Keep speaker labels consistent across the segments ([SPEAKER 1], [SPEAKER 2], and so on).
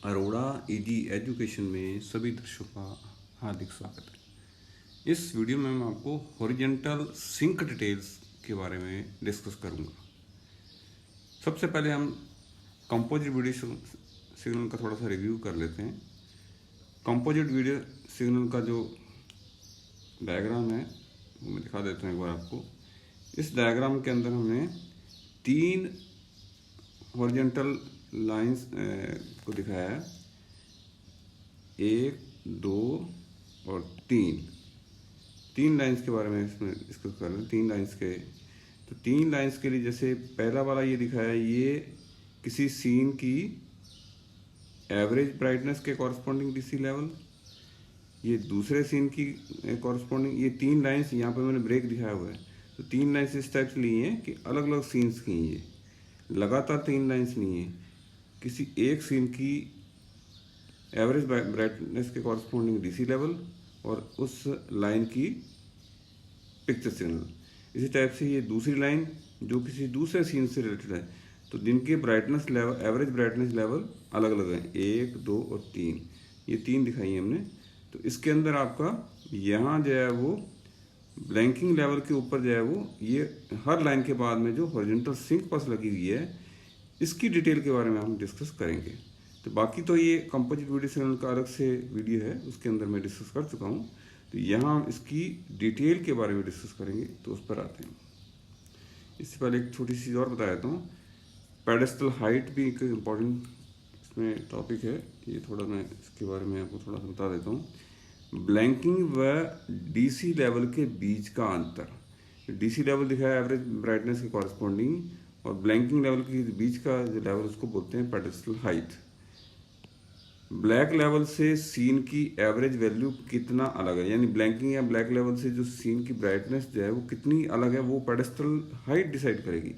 [SPEAKER 1] Arora easy education में सभी दर्शकों का हार्दिक स्वागत है। इस वीडियो में मैं आपको हॉरिजॉन्टल सिंक डिटेल्स के बारे में डिस्कस करूंगा। सबसे पहले हम कंपोजिट वीडियो सिग्नल का थोड़ा सा रिव्यू कर लेते हैं। कंपोजिट वीडियो सिग्नल का जो डायग्राम है वो मैं दिखा देता हूँ एक बार आपको। इस डायग्राम के अंदर हमने 3 हॉरिजॉन्टल लाइंस को दिखाया है, 1, 2 और 3 लाइंस के बारे में इसमें डिस्कस कर रहे हैं। 3 लाइंस के, तो 3 लाइंस के लिए जैसे पहला वाला ये दिखाया है, ये किसी सीन की एवरेज ब्राइटनेस के कॉरस्पॉन्डिंग डीसी लेवल, ये दूसरे सीन की कॉरस्पॉन्डिंग, ये 3 लाइंस यहाँ पे मैंने ब्रेक दिखाया हुआ है। तो 3 लाइंस इस टाइप से लिए हैं कि अलग अलग सीन्स की, ये लगातार 3 लाइंस नहीं है, किसी एक सीन की एवरेज ब्राइटनेस के कॉरस्पॉन्डिंग डीसी लेवल और उस लाइन की पिक्चर सिग्नल। इसी टाइप से ये दूसरी लाइन जो किसी दूसरे सीन से रिलेटेड है, तो जिनके brightness level, average brightness level अलग अलग हैं, 1, 2 और 3, ये 3 दिखाई है हमने। तो इसके अंदर आपका यहाँ जो है वो ब्लैंकिंग लेवल के ऊपर जो है वो ये हर लाइन के बाद में जो हॉरिजॉन्टल सिंक पल्स लगी हुई है, इसकी डिटेल के बारे में हम डिस्कस करेंगे। तो बाकी तो ये कंपोजिट वीडियो सिग्नल का अलग से वीडियो है, उसके अंदर मैं डिस्कस कर चुका हूँ। तो यहाँ हम इसकी डिटेल के बारे में डिस्कस करेंगे, तो उस पर आते हैं। इससे पहले एक छोटी सी और बता देता हूँ, पेडेस्टल हाइट भी एक इम्पॉर्टेंट इसमें टॉपिक है, ये थोड़ा मैं इसके बारे में आपको थोड़ा सा बता देता हूँ। ब्लैंकिंग व डीसी लेवल के बीच का अंतर, डीसी लेवल दिखाया एवरेज ब्राइटनेस के कॉरस्पॉन्डिंग, और ब्लैंकिंग लेवल के बीच का जो लेवल उसको बोलते हैं पेडेस्टल हाइट। ब्लैक लेवल से सीन की एवरेज वैल्यू कितना अलग है, यानी ब्लैंकिंग या ब्लैक लेवल से जो सीन की ब्राइटनेस जो है वो कितनी अलग है, वो पेडेस्टल हाइट डिसाइड करेगी।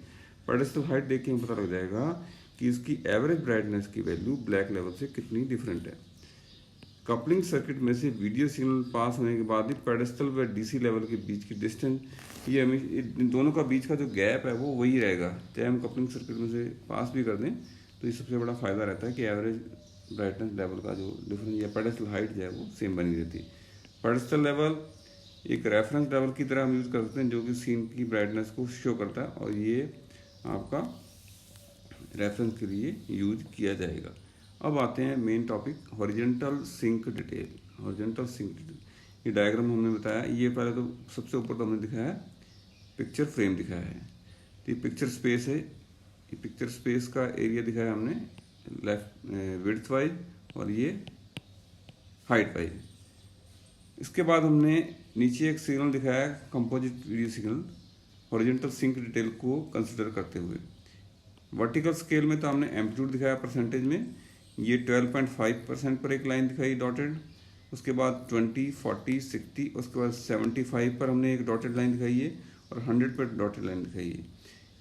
[SPEAKER 1] पेडेस्टल हाइट देख के पता लग जाएगा कि इसकी एवरेज ब्राइटनेस की वैल्यू ब्लैक लेवल से कितनी डिफरेंट है। कपलिंग सर्किट में से वीडियो सिग्नल पास होने के बाद ही पेडेस्टल व डीसी लेवल के बीच की डिस्टेंस, ये इन दोनों का बीच का जो गैप है वो वही रहेगा, चाहे हम कपलिंग सर्किट में से पास भी कर दें। तो ये सबसे बड़ा फायदा रहता है कि एवरेज ब्राइटनेस लेवल का जो डिफरेंस या पेडेस्टल हाइट जो है वो सेम बनी रहती है। पेडेस्टल लेवल एक रेफरेंस लेवल की तरह हम यूज़ कर सकते हैं, जो कि सीन की ब्राइटनेस को शो करता है, और ये आपका रेफरेंस के लिए यूज किया जाएगा। अब आते हैं main topic, horizontal sync detail. Horizontal sync detail, ये डायग्राम हमने बताया। ये पहले तो सबसे ऊपर तो हमने दिखाया है पिक्चर फ्रेम दिखाया है, तो ये पिक्चर स्पेस है। ये पिक्चर स्पेस का एरिया दिखाया हमने लेफ्ट विड्थ वाइज, और ये हाइट वाइज। इसके बाद हमने नीचे एक सिग्नल दिखाया composite video signal, horizontal sync detail को कंसिडर करते हुए। वर्टिकल स्केल में तो हमने एम्पलीट्यूड दिखाया परसेंटेज में, ये 12.5% पर एक लाइन दिखाई डॉटेड, उसके बाद 20, 40, 60, उसके बाद 75 पर हमने एक डॉटेड लाइन दिखाई है, और 100 पर डॉटेड लाइन दिखाई है।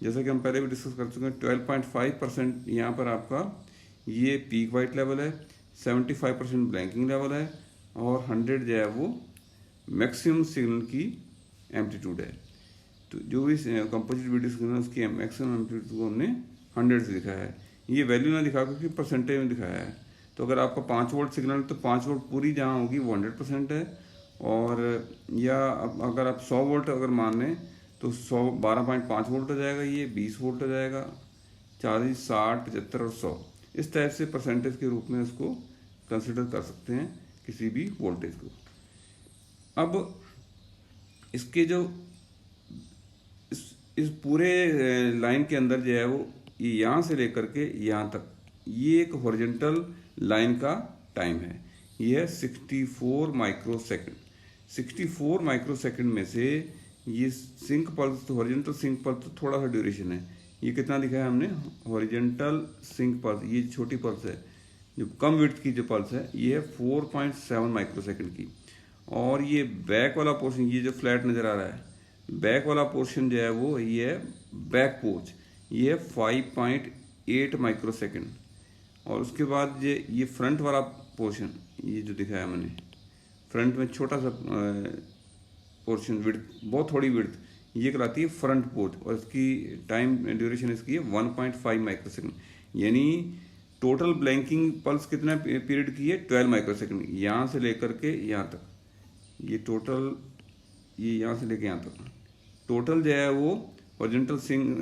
[SPEAKER 1] जैसा कि हम पहले भी डिस्कस कर चुके हैं, 12.5% यहाँ पर आपका ये पीक वाइट लेवल है, 75% ब्लैंकिंग लेवल है, और 100 जो है वो मैक्सिमम सिग्नल की एम्पलीट्यूड है। तो जो भी कंपोजिट वीडियो सिग्नल उसकी मैक्सिमम एम्पलीट्यूड को हमने 100 से दिखाया है। ये वैल्यू ना दिखा क्योंकि परसेंटेज में दिखाया है। तो अगर आपका 5 वोल्ट सिग्नल तो 5 वोल्ट पूरी जहाँ होगी वो 100% है, और या अगर आप 100 वोल्ट अगर मान लें तो 12.5 वोल्ट हो जाएगा, ये 20 वोल्ट हो जाएगा, 40, 60, 75 और 100, इस टाइप से परसेंटेज के रूप में उसको कंसिडर कर सकते हैं किसी भी वोल्टेज को। अब इसके जो इस पूरे लाइन के अंदर जो है वो ये यहाँ से लेकर के यहाँ तक, ये एक हॉरिजॉन्टल लाइन का टाइम है, ये है 64 माइक्रोसेकंड। 64 माइक्रोसेकंड में से ये sync pulse, horizontal sync pulse तो थोड़ा सा ड्यूरेशन है। ये कितना दिखा है हमने, हॉरिजॉन्टल सिंक पल्स, ये छोटी पल्स है जो कम विड्थ की जो पल्स है, ये है 4.7 माइक्रोसेकंड की। और ये बैक वाला पोर्शन, ये जो फ्लैट नज़र आ रहा है, बैक वाला पोर्शन जो है वो ये है बैक पोच, ये है 5.8 माइक्रोसेकंड। और उसके बाद ये फ्रंट वाला पोर्शन, ये जो दिखाया मैंने फ्रंट में छोटा सा पोर्शन, विड्थ बहुत थोड़ी विड्थ, ये कहलाती है फ्रंट पोच, और इसकी टाइम ड्यूरेशन इसकी है 1.5 माइक्रोसेकंड। यानी टोटल ब्लैंकिंग पल्स कितना पीरियड की है, 12 माइक्रोसेकंड, यहाँ से लेकर के यहाँ तक, ये टोटल, ये यहाँ से लेकर यहाँ तक टोटल जो है वो हॉरिजॉन्टल सिंक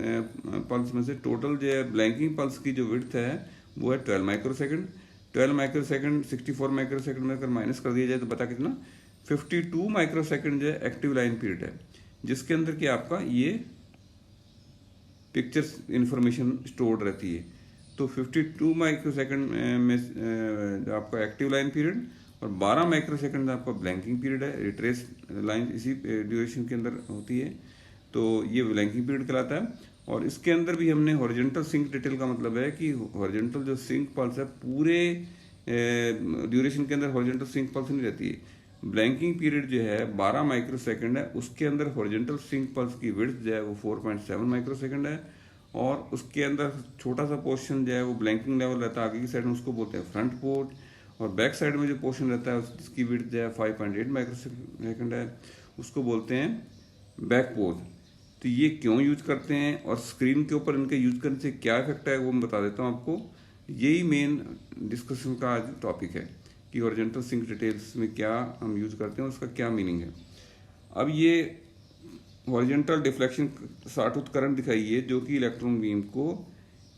[SPEAKER 1] पल्स में से टोटल जो है ब्लैंकिंग पल्स की जो विड्थ है वो है 12 माइक्रोसेकंड। 12 माइक्रोसेकंड 64 माइक्रोसेकंड में अगर माइनस कर दिया जाए तो बता कितना, 52 माइक्रोसेकंड जो है एक्टिव लाइन पीरियड है, जिसके अंदर कि आपका ये पिक्चर्स इंफॉर्मेशन स्टोर्ड रहती है। तो 52 माइक्रोसेकंड में आपका एक्टिव लाइन पीरियड और 12 माइक्रोसेकंड आपका ब्लैंकिंग पीरियड है। रिट्रेस लाइन इसी ड्यूरेशन के अंदर होती है, तो ये ब्लैंकिंग पीरियड कहलाता है। और इसके अंदर भी हमने हॉरिजॉन्टल सिंक डिटेल का मतलब है कि हॉरिजॉन्टल जो सिंक पल्स है पूरे ड्यूरेशन के अंदर हॉरिजॉन्टल सिंक पल्स नहीं रहती है। ब्लैंकिंग पीरियड जो है 12 माइक्रोसेकंड है, उसके अंदर हॉरिजॉन्टल सिंक पल्स की विड्थ जो है वो 4.7 माइक्रोसेकंड है, और उसके अंदर छोटा सा पोर्शन जो है वो ब्लैंकिंग लेवल रहता है आगे की साइड में, उसको बोलते हैं फ्रंट पोर्ट, और बैक साइड में जो पोर्शन रहता है उसकी विड्थ जो है 5.8 माइक्रोसेकंड है, उसको बोलते हैं बैक पोर्ट। तो ये क्यों यूज करते हैं और स्क्रीन के ऊपर इनके यूज करने से क्या इफेक्ट है वो मैं बता देता हूँ आपको। यही मेन डिस्कशन का आज टॉपिक है कि हॉरिजॉन्टल सिंक डिटेल्स में क्या हम यूज करते हैं, उसका क्या मीनिंग है। अब ये हॉरिजॉन्टल डिफ्लेक्शन सॉटूथ करंट दिखाइए जो कि इलेक्ट्रॉन बीम को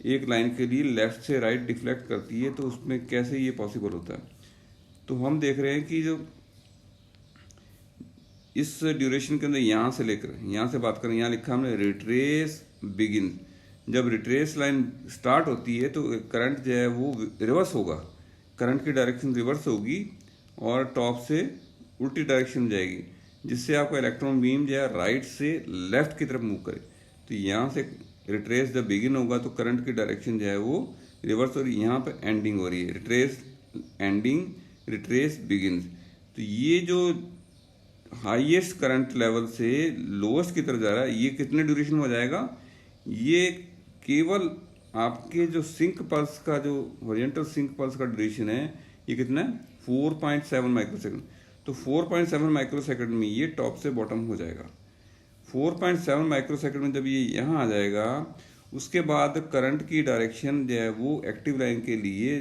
[SPEAKER 1] एक लाइन के लिए लेफ्ट से राइट डिफ्लेक्ट करती है, तो उसमें कैसे ये पॉसिबल होता है। तो हम देख रहे हैं कि जो इस ड्यूरेशन के अंदर यहाँ से लेकर यहाँ से बात करें, यहाँ लिखा हमने रिट्रेस बिगिन, जब रिट्रेस लाइन स्टार्ट होती है तो करंट जो है वो रिवर्स होगा, करंट की डायरेक्शन रिवर्स होगी और टॉप से उल्टी डायरेक्शन जाएगी, जिससे आपका इलेक्ट्रॉन बीम जो है राइट से लेफ्ट की तरफ मूव करे। तो यहाँ से रिट्रेस जब बिगिन होगा तो करंट की डायरेक्शन जो है वो रिवर्स हो रही है, यहाँ पे एंडिंग हो रही है, रिट्रेस एंडिंग रिट्रेस बिगिन। तो ये जो हाईएस्ट करंट लेवल से लोएस्ट की तरफ जा रहा है, ये कितने ड्यूरेशन हो जाएगा, ये केवल आपके जो सिंक पल्स का जो हॉरिजॉन्टल सिंक पल्स का ड्यूरेशन है ये कितना है 4.7 माइक्रोसेकंड। तो 4.7 माइक्रोसेकंड में ये टॉप से बॉटम हो जाएगा। 4.7 माइक्रोसेकंड में जब ये यहाँ आ जाएगा उसके बाद करंट की डायरेक्शन जो है वो एक्टिव लाइन के लिए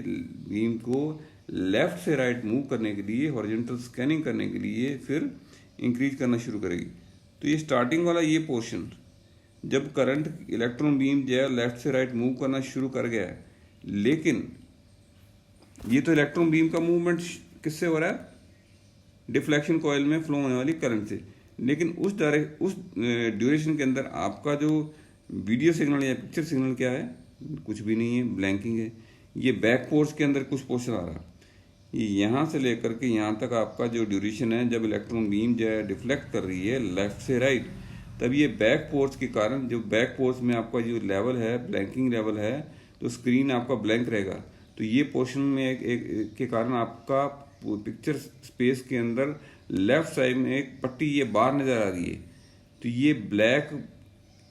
[SPEAKER 1] बीम को लेफ्ट से राइट मूव करने के लिए, हॉरिजॉन्टल स्कैनिंग करने के लिए फिर इंक्रीज करना शुरू करेगी। तो ये स्टार्टिंग वाला ये पोर्शन जब करंट इलेक्ट्रॉन बीम जो है लेफ्ट से राइट मूव करना शुरू कर गया है, लेकिन ये तो इलेक्ट्रॉन बीम का मूवमेंट किससे हो रहा है, डिफ्लेक्शन कॉइल में फ्लो होने वाली करंट से, लेकिन उस ड्यूरेशन के अंदर आपका जो वीडियो सिग्नल या पिक्चर सिग्नल क्या है, कुछ भी नहीं है, ब्लैंकिंग है। ये बैक पोर्स के अंदर कुछ पोर्शन आ रहा है, ये यहाँ से लेकर के यहाँ तक आपका जो ड्यूरेशन है जब इलेक्ट्रॉन बीम जो है डिफ्लेक्ट कर रही है लेफ्ट से राइट, तब ये बैक पोर्स के कारण, जो बैक पोर्स में आपका जो लेवल है ब्लैंकिंग लेवल है, तो स्क्रीन आपका ब्लैंक रहेगा। तो ये पोर्शन में एक के कारण आपका पिक्चर स्पेस के अंदर लेफ्ट साइड में एक पट्टी ये बार नज़र आ रही है, तो ये ब्लैक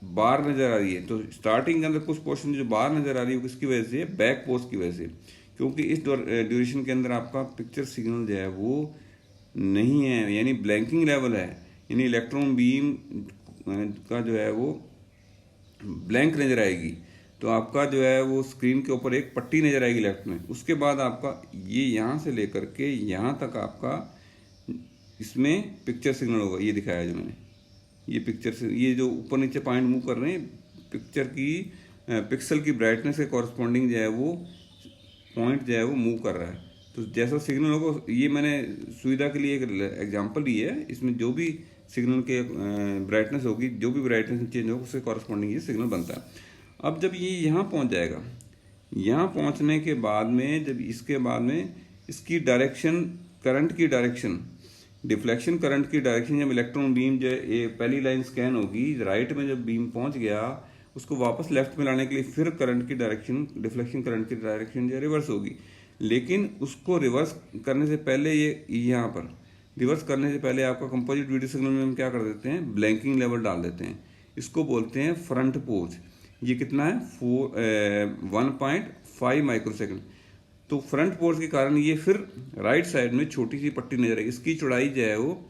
[SPEAKER 1] बार नज़र आ रही है। तो स्टार्टिंग के अंदर कुछ पोर्शन जो बार नज़र आ रही है वो किसकी वजह से, बैक पोर्स की वजह से, क्योंकि इस ड्यूरेशन के अंदर आपका पिक्चर सिग्नल जो है वो नहीं है, यानी ब्लैंकिंग लेवल है, यानी इलेक्ट्रॉन बीम का जो है वो ब्लैंक नज़र आएगी। तो आपका जो है वो स्क्रीन के ऊपर एक पट्टी नज़र आएगी लेफ्ट में। उसके बाद आपका ये यहाँ से लेकर के यहाँ तक आपका इसमें पिक्चर सिग्नल होगा, ये दिखाया जो मैंने, ये पिक्चर से ये जो ऊपर नीचे पॉइंट मूव कर रहे हैं पिक्चर की पिक्सल की ब्राइटनेस के कॉरस्पॉन्डिंग जो है वो पॉइंट जो है वो मूव कर रहा है। तो जैसा सिग्नल होगा, ये मैंने सुविधा के लिए एक एग्जांपल ली है, इसमें जो भी सिग्नल के ब्राइटनेस होगी, जो भी ब्राइटनेस चेंज होगा उससे कॉरस्पॉन्डिंग ये सिग्नल बनता है। अब जब ये यहाँ पहुँच जाएगा, यहाँ पहुँचने के बाद में जब इसके बाद में इसकी डायरेक्शन, करंट की डायरेक्शन, डिफ्लेक्शन करंट की डायरेक्शन, जब इलेक्ट्रॉन बीम जो पहली लाइन स्कैन होगी राइट में, जब बीम पहुँच गया उसको वापस लेफ्ट में लाने के लिए फिर करंट की डायरेक्शन, डिफ्लेक्शन करंट की डायरेक्शन जो रिवर्स होगी। लेकिन उसको रिवर्स करने से पहले ये यहाँ पर रिवर्स करने से पहले आपका कंपोजिट वीडियो सिग्नल में हम क्या कर देते हैं, ब्लैंकिंग लेवल डाल देते हैं, इसको बोलते हैं फ्रंट पोज। ये कितना है 1.5 माइक्रोसेकंड। तो फ्रंट पोज के कारण ये फिर राइट साइड में छोटी सी पट्टी नजर आएगी, इसकी चौड़ाई जो है वो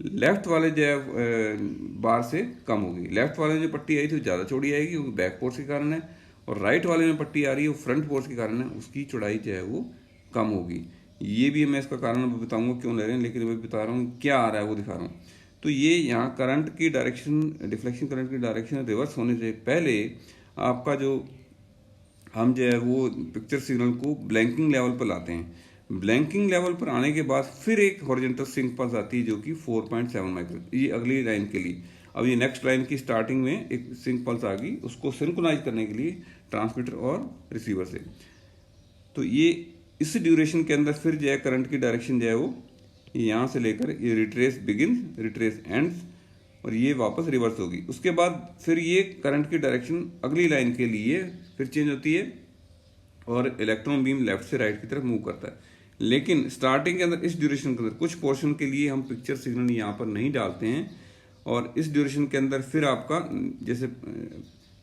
[SPEAKER 1] लेफ्ट वाले जो है बार से कम होगी। लेफ्ट वाले जो पट्टी आई थी ज़्यादा चौड़ी आएगी, वो बैक पोर्स के कारण है, और राइट वाले में पट्टी आ रही है वो फ्रंट फोर्स के कारण है, उसकी चौड़ाई जो है वो कम होगी। ये भी मैं इसका कारण बताऊंगा क्यों ले रहे हैं, लेकिन मैं बता रहा हूँ क्या आ रहा है वो दिखा रहा हूँ। तो ये यहाँ करंट की डायरेक्शन, डिफ्लेक्शन करंट की डायरेक्शन रिवर्स होने से पहले आपका जो हम जो है वो पिक्चर सिग्नल को ब्लैंकिंग लेवल पर लाते हैं। ब्लैंकिंग लेवल पर आने के बाद फिर एक हॉरिजॉन्टल सिंक पल्स आती है जो कि 4.7 माइक्रो, ये अगली लाइन के लिए। अब ये नेक्स्ट लाइन की स्टार्टिंग में एक सिंक पल्स आ गई, उसको सिंक्रोनाइज करने के लिए ट्रांसमीटर और रिसीवर से। तो ये इस ड्यूरेशन के अंदर फिर जो है करंट की डायरेक्शन जो है वो यहाँ से लेकर ये रिट्रेस बिगिन, रिट्रेस एंड्स, और ये वापस रिवर्स होगी। उसके बाद फिर ये करंट की डायरेक्शन अगली लाइन के लिए फिर चेंज होती है और इलेक्ट्रॉन बीम लेफ्ट से राइट की तरफ मूव करता है। लेकिन स्टार्टिंग के अंदर इस ड्यूरेशन के अंदर कुछ पोर्शन के लिए हम पिक्चर सिग्नल यहाँ पर नहीं डालते हैं, और इस ड्यूरेशन के अंदर फिर आपका जैसे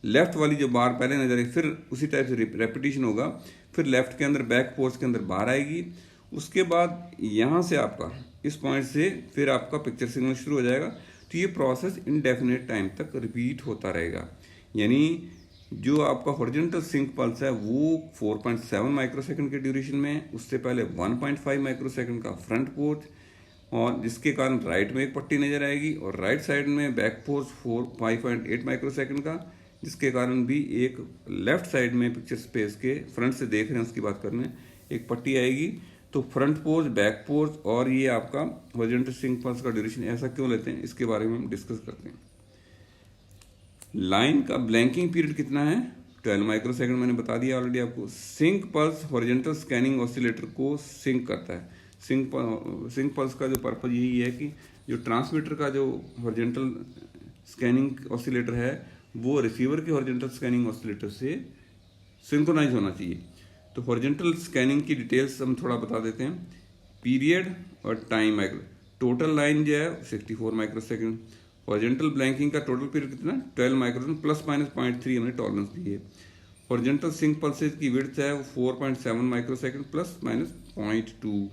[SPEAKER 1] लेफ्ट वाली जो बार पहले नजर आई फिर उसी टाइप से रेपिटेशन होगा, फिर लेफ्ट के अंदर बैक पोर्स के अंदर बाहर आएगी। उसके बाद यहाँ से आपका इस पॉइंट से फिर आपका पिक्चर सिग्नल शुरू हो जाएगा। तो ये प्रोसेस इनडेफिनेट टाइम तक रिपीट होता रहेगा। यानी जो आपका हॉरिजॉन्टल सिंक पल्स है वो 4.7 माइक्रोसेकंड के ड्यूरेशन में, उससे पहले 1.5 माइक्रोसेकंड का फ्रंट पोर्स, और जिसके कारण राइट में एक पट्टी नजर आएगी, और राइट साइड में बैक पोर्स 5.8 माइक्रोसेकंड का, जिसके कारण भी एक लेफ्ट साइड में पिक्चर स्पेस के फ्रंट से देख रहे हैं उसकी बात कर रहे हैं, एक पट्टी आएगी। तो फ्रंट पोर्स, बैक पोर्स और ये आपका हॉरिजॉन्टल सिंक पल्स का ड्यूरेशन ऐसा क्यों लेते हैं, इसके बारे में हम डिस्कस करते हैं। लाइन का ब्लैंकिंग पीरियड कितना है, 12 माइक्रोसेकंड, मैंने बता दिया ऑलरेडी आपको। Sync pulse horizontal scanning oscillator को सिंक करता है। सिंक पल्स का जो पर्पज यही है कि जो ट्रांसमीटर का जो हॉरिजॉन्टल स्कैनिंग ऑसिलेटर है वो रिसीवर के हॉरिजॉन्टल स्कैनिंग ऑसिलेटर से सिंक्रोनाइज होना चाहिए। तो हॉरिजॉन्टल स्कैनिंग की डिटेल्स हम थोड़ा बता देते हैं। पीरियड और टाइम माइक्रो, टोटल लाइन जो है 64 माइक्रोसेकंड। हॉरिजॉन्टल ब्लैंकिंग का टोटल पीरियड कितना, 12 माइक्रोसेकंड, प्लस माइनस 0.3 हमने टॉलरेंस दी है। हॉरिजॉन्टल सिंक पल्सेज की विड्थ है वो 4.7 microsecond plus minus 0.2।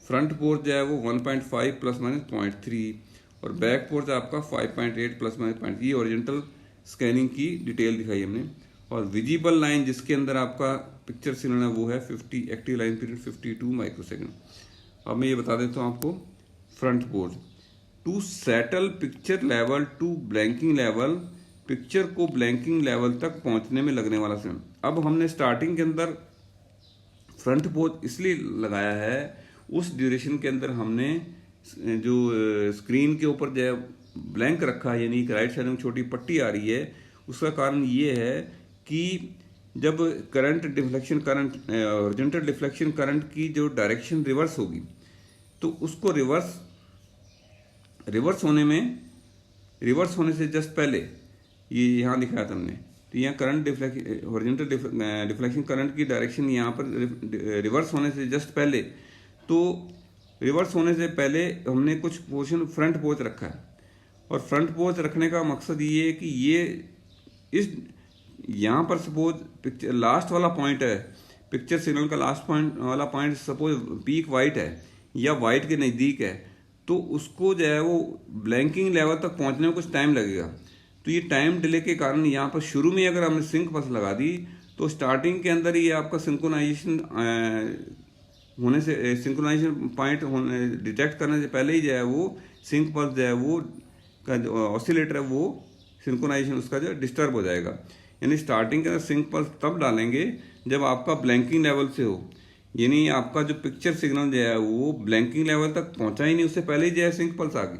[SPEAKER 1] Front pores जो है वो 1.5 प्लस माइनस 0.3, और बैक पोर्स आपका 5.8 प्लस माइनस 0.3। ये हॉरिजॉन्टल स्कैनिंग की डिटेल दिखाई हमने। और विजिबल लाइन जिसके अंदर आपका पिक्चर सिग्नल है वो है 50, एक्टिव लाइन पीरियड 52 माइक्रोसेकंड। अब मैं ये बता देता हूँ आपको front porch. To settle picture level to blanking level, picture को ब्लैंकिंग लेवल तक पहुंचने में लगने वाला समय। अब हमने स्टार्टिंग के अंदर फ्रंट पोर्स इसलिए लगाया है, उस ड्यूरेशन के अंदर हमने जो स्क्रीन के ऊपर जो है ब्लैंक रखा है, यानी राइट साइड में छोटी पट्टी आ रही है, उसका कारण ये है कि जब current deflection current horizontal deflection current की जो डायरेक्शन रिवर्स होगी, तो उसको रिवर्स होने से जस्ट पहले ये यहाँ दिखाया था हमने। तो यहाँ करंट हॉरिजॉन्टल डिफ्लेक्शन करंट की डायरेक्शन यहाँ पर रिवर्स होने से जस्ट पहले, तो रिवर्स होने से पहले हमने कुछ पोर्शन फ्रंट पोर्च रखा है। और फ्रंट पोर्च रखने का मकसद ये है कि ये इस यहाँ पर सपोज पिक्चर लास्ट वाला पॉइंट है, पिक्चर सिग्नल का लास्ट पॉइंट वाला पॉइंट सपोज पीक वाइट है या वाइट के नज़दीक है, तो उसको जो है वो ब्लैंकिंग लेवल तक पहुंचने में कुछ टाइम लगेगा। तो ये टाइम डिले के कारण यहाँ पर शुरू में अगर हमने सिंक पल्स लगा दी तो स्टार्टिंग के अंदर ये आपका सिंक्रोनाइजेशन होने से, सिंक्रोनाइजेशन पॉइंट होने डिटेक्ट करने से पहले ही जो है वो सिंक पल्स जो है वो का जो ऑसिलेटर है वो सिंक्रोनाइजेशन उसका जो डिस्टर्ब हो जाएगा। यानी स्टार्टिंग के अंदर सिंक पल्स तब डालेंगे जब आपका ब्लैंकिंग लेवल से हो, यानी आपका जो पिक्चर सिग्नल जो है वो ब्लैंकिंग लेवल तक पहुंचा ही नहीं, उससे पहले ही जो है सिंक पल्स आ गई,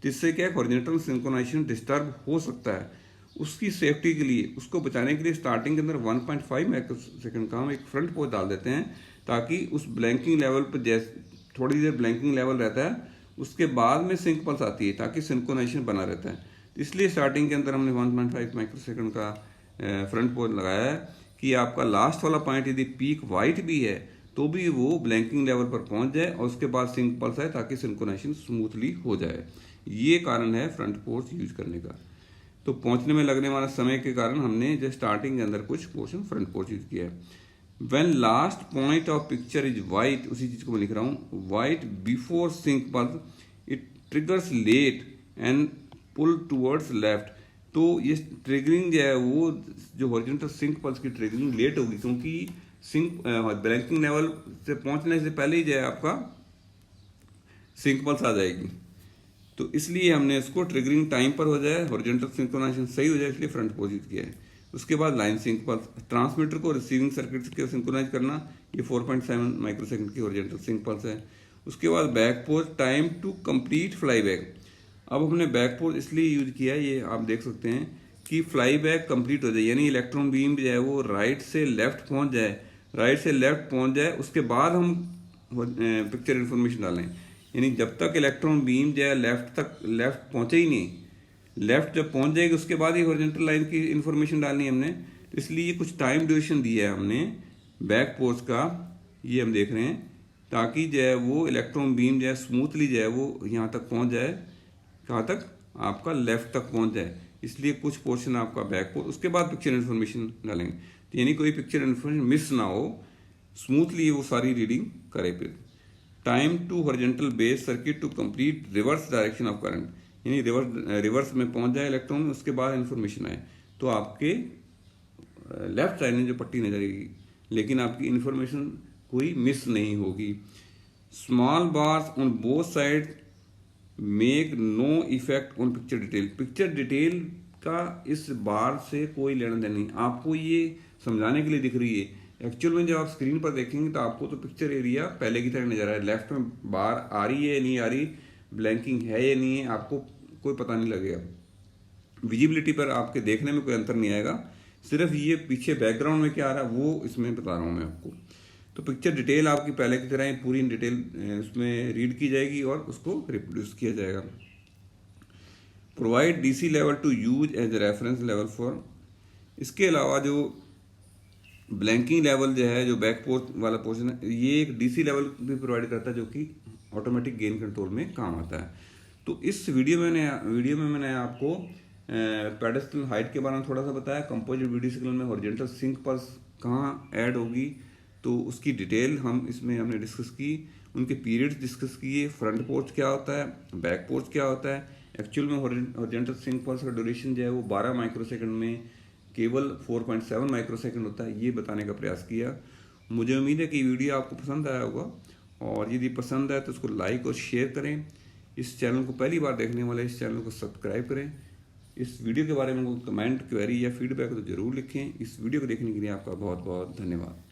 [SPEAKER 1] जिससे क्या हॉरिजॉन्टल सिंक्रोनाइजेशन डिस्टर्ब हो सकता है। उसकी सेफ्टी के लिए, उसको बचाने के लिए स्टार्टिंग के अंदर 1.5 माइक्रोसेकंड का हम एक फ्रंट पोर्च डाल देते हैं, ताकि उस ब्लैंकिंग लेवल पर जैसे थोड़ी देर ब्लैंकिंग लेवल रहता है, उसके बाद में सिंक पल्स आती है ताकि सिंक्रोनाइजेशन बना रहता है। इसलिए स्टार्टिंग के अंदर हमने 1.5 माइक्रोसेकंड का फ्रंट पोर्च लगाया है कि आपका लास्ट वाला पॉइंट यदि पीक वाइट भी है तो भी वो ब्लैंकिंग लेवल पर पहुंच जाए और उसके बाद सिंक पल्स आए ताकि सिंक्रोनाइजेशन स्मूथली हो जाए। ये कारण है फ्रंट पोर्च यूज करने का। तो पहुंचने में लगने वाला समय के कारण हमने जो स्टार्टिंग के अंदर कुछ पोर्शन फ्रंट पोर्च यूज किया है। When last point of picture is white, उसी चीज को मैं लिख रहा हूँ, white before sync pulse, it triggers late and pull towards left. तो ये ट्रिगरिंग जो है वो जो हॉरिजॉन्टल सिंक पल्स की ट्रिगरिंग लेट होगी, क्योंकि सिंक ब्लैंकिंग लेवल से पहुंचने से पहले ही जो है आपका सिंक पल्स आ जाएगी। तो इसलिए हमने इसको ट्रिगरिंग टाइम पर हो जाए, हॉरिजॉन्टल सिंक्रोनाइजेशन सही हो जाए, इसलिए फ्रंट पोजिट किया है। उसके बाद लाइन सिंक पल्स, ट्रांसमीटर को रिसीविंग सर्किट के सिंक्रोनाइज करना, ये 4.7 माइक्रोसेकंड की हॉरिजॉन्टल सिंक पल्स है। उसके बाद back porch time to complete fly back. अब हमने बैक पोज इसलिए यूज किया है, ये आप देख सकते हैं कि फ्लाई बैक कंप्लीट हो जाए, यानी इलेक्ट्रॉन बीम जो है वो राइट से लेफ्ट पहुंच जाए, राइट से लेफ्ट पहुंच जाए, उसके बाद हम पिक्चर इन्फॉर्मेशन डालें। यानी जब तक इलेक्ट्रॉन बीम जो है लेफ्ट पहुंचे ही नहीं, लेफ्ट जब पहुंच जाएगी उसके बाद ही हॉरिजॉन्टल लाइन की इन्फॉर्मेशन डालनी है हमने। तो इसलिए कुछ टाइम ड्यूरेशन दिया है हमने बैक पोज का, ये हम देख रहे हैं, ताकि जो है वो इलेक्ट्रॉन बीम जो है स्मूथली जो है वो यहाँ तक पहुंच जाए, कहाँ तक, आपका लेफ्ट तक पहुंच जाए। इसलिए कुछ पोर्शन आपका बैक पोज, उसके बाद पिक्चर इन्फॉर्मेशन डालेंगे, तो यानी कोई पिक्चर इन्फॉर्मेशन मिस ना हो, स्मूथली वो सारी रीडिंग करे। फिर time to horizontal base circuit to complete reverse direction of current, यानी रिवर्स में पहुंच जाए इलेक्ट्रॉन, उसके बाद इन्फॉर्मेशन आए तो आपके लेफ्ट साइड में जो पट्टी नजर आएगी, लेकिन आपकी इन्फॉर्मेशन कोई मिस नहीं होगी। Small bars on both side make no effect on picture detail. Picture detail का इस बार से कोई लेना देना नहीं, आपको ये समझाने के लिए दिख रही है। एक्चुअल में जब आप स्क्रीन पर देखेंगे तो आपको तो पिक्चर एरिया पहले की तरह नजर आए, लेफ्ट में बार आ रही है या नहीं आ रही, ब्लैंकिंग है या नहीं है, आपको कोई पता नहीं लगेगा। विजिबिलिटी पर आपके देखने में कोई अंतर नहीं आएगा, सिर्फ ये पीछे बैकग्राउंड में क्या आ रहा है वो इसमें बता रहा हूँ मैं आपको। तो पिक्चर डिटेल आपकी पहले की तरह पूरी डिटेल उसमें रीड की जाएगी और उसको रिप्रोड्यूस किया जाएगा। Provide DC level to use as reference level for. इसके अलावा जो ब्लैंकिंग लेवल जो है, जो बैक पोर्ट वाला पोर्शन है, ये एक डीसी लेवल भी प्रोवाइड करता है जो कि ऑटोमेटिक गेन कंट्रोल में काम आता है। तो इस वीडियो में मैंने आपको पेडेस्टल हाइट के बारे में थोड़ा सा बताया, कंपोजिट वीडियो सिग्नल में हॉरिजॉन्टल सिंक पल्स कहाँ ऐड होगी तो उसकी डिटेल हमने डिस्कस की, उनके पीरियड्स डिस्कस किए, फ्रंट पोर्च क्या होता है, बैक पोर्च क्या होता है। एक्चुअल में हॉरिजॉन्टल सिंक पल्स का ड्यूरेशन जो है वो 12 माइक्रोसेकंड में केवल 4.7 माइक्रोसेकंड होता है, ये बताने का प्रयास किया। मुझे उम्मीद है कि वीडियो आपको पसंद आया होगा, और यदि पसंद आए तो उसको लाइक और शेयर करें। इस चैनल को पहली बार देखने वाले इस चैनल को सब्सक्राइब करें। इस वीडियो के बारे में कोई कमेंट, क्वेरी या फीडबैक तो जरूर लिखें। इस वीडियो को देखने के लिए आपका बहुत बहुत धन्यवाद।